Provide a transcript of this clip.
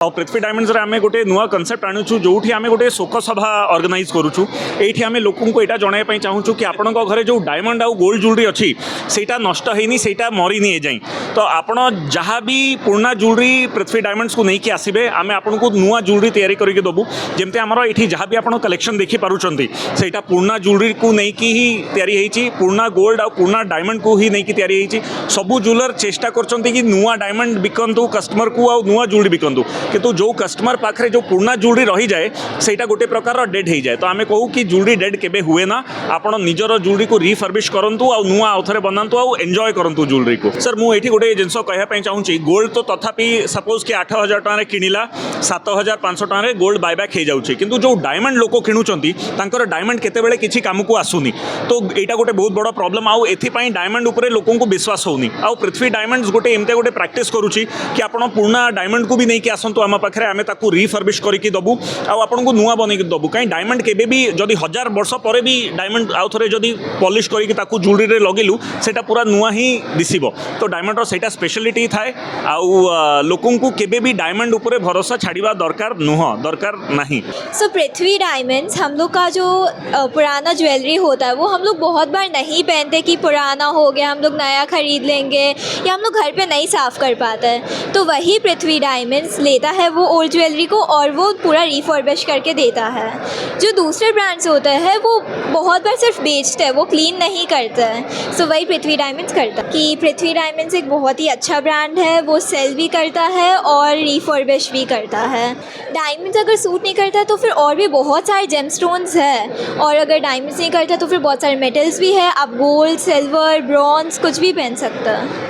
पृथ्वी diamonds आम गोटे नुआ कनसेप्ट आणुचु जो आम गोटे शोक सभा ऑर्गेनाइज करुचु। ये आम लोक जनवाई चाहूँ कि आपण घरे जो डायमंड आउ गोल्ड ज्वेलरी अच्छी सेटा नष्ट होनी सेटा मरीनी जाए तो आपण जहाँ भी पुराना ज्वेलरी पृथ्वी डायमंड्स को लेकिन आसबे आम आपन को नुआ ज्वेलरी तैयारी करके देबू। जमती आमर ये जहाँ भी आप कलेक्शन देखिपुंट सेटा पुराना ज्वेलरी को लेकिन ही तैयारी पुराना गोल्ड आउ पुराना डायमंड को ही लेकिन तैयारी सबू ज्वेलर चेष्टा कर नुआ डायमंड बिकतु कस्टमर को आउ नुआ ज्वेलरी बिकतु किंतु जो कस्टमर पाखे जो पुराना ज्वेलरी रही जाए सेटा गोटे प्रकार डेड हो जाए। तो आम कहूँ कि ज्वेलरी डेड केबे हुए ना आपण निजर ज्वेलरी को रिफर्बिश करूँ आउ नुआ आउ थे बनातु आउ एंजॉय करूँ ज्वेलरी को। सर मुझे गोटे जिनस कहवाई चाहूँगी गोल्ड तो तथापि सपोज कि 8,000 टकर किणला 7,500 टकर गोल्ड बायबैक हो जाऊँगी किंतु जो डायमंड लोक किणुंट डायमंड केतेबेले किसी कम को आसुनी तो यहाँ गोटे बहुत बड़ा प्रॉब्लम आउ एथिपाई डायमंड उपरे लोकों को विश्वास होनी। आउ पृथ्वी डायमंड्स गोटे एमती गोटे प्रैक्टिस करुच्ची कि आप पुराना डायमंड को भी नहीं आसतु आम पाखे आम ताकू रिफर्बिश करके दबू आपन को नुआ बनई दबू कहीं डायमंड केबे भी जदि 1000 वर्ष पर भी डायमंड आउ थे जदि पॉलिश करके ताकू ज्वेलरी लगेलु सेटा पूरा नुआ ही दिसिबो। तो डायमंड सेटा स्पेशलिटी थाए आउ लोकों को केबे भी डायमंड उपरे भरोसा छाड़िबा दरकार नुह दरकार नहीं। सो पृथ्वी डायमंड्स हम लोग का जो पुराना ज्वेलरी होता है वो हम लोग बहुत बार नहीं पहनते कि पुराना हो गया हम लोग नया खरीद लेंगे या हम लोग घर पे नहीं साफ़ कर पाते हैं। तो वही पृथ्वी डायमंड्स लेता है वो ओल्ड ज्वेलरी को और वो पूरा रिफर्बिश करके देता है। जो दूसरे ब्रांड्स होते हैं वो बहुत बार सिर्फ बेचते हैं वो क्लीन नहीं करते हैं। सो वही पृथ्वी डायमंड्स करता है कि पृथ्वी डायमंड्स एक बहुत ही अच्छा ब्रांड है वो सेल भी करता है और रिफर्बिश भी करता है। डायमंड्स अगर सूट नहीं करता तो फिर और भी बहुत सारे जेमस्टोन्स है और अगर डायमंड्स नहीं करता तो फिर बहुत सारे मेटल्स भी है। आप गोल्ड सिल्वर ब्रॉन्ज कुछ भी पहन सकते हैं।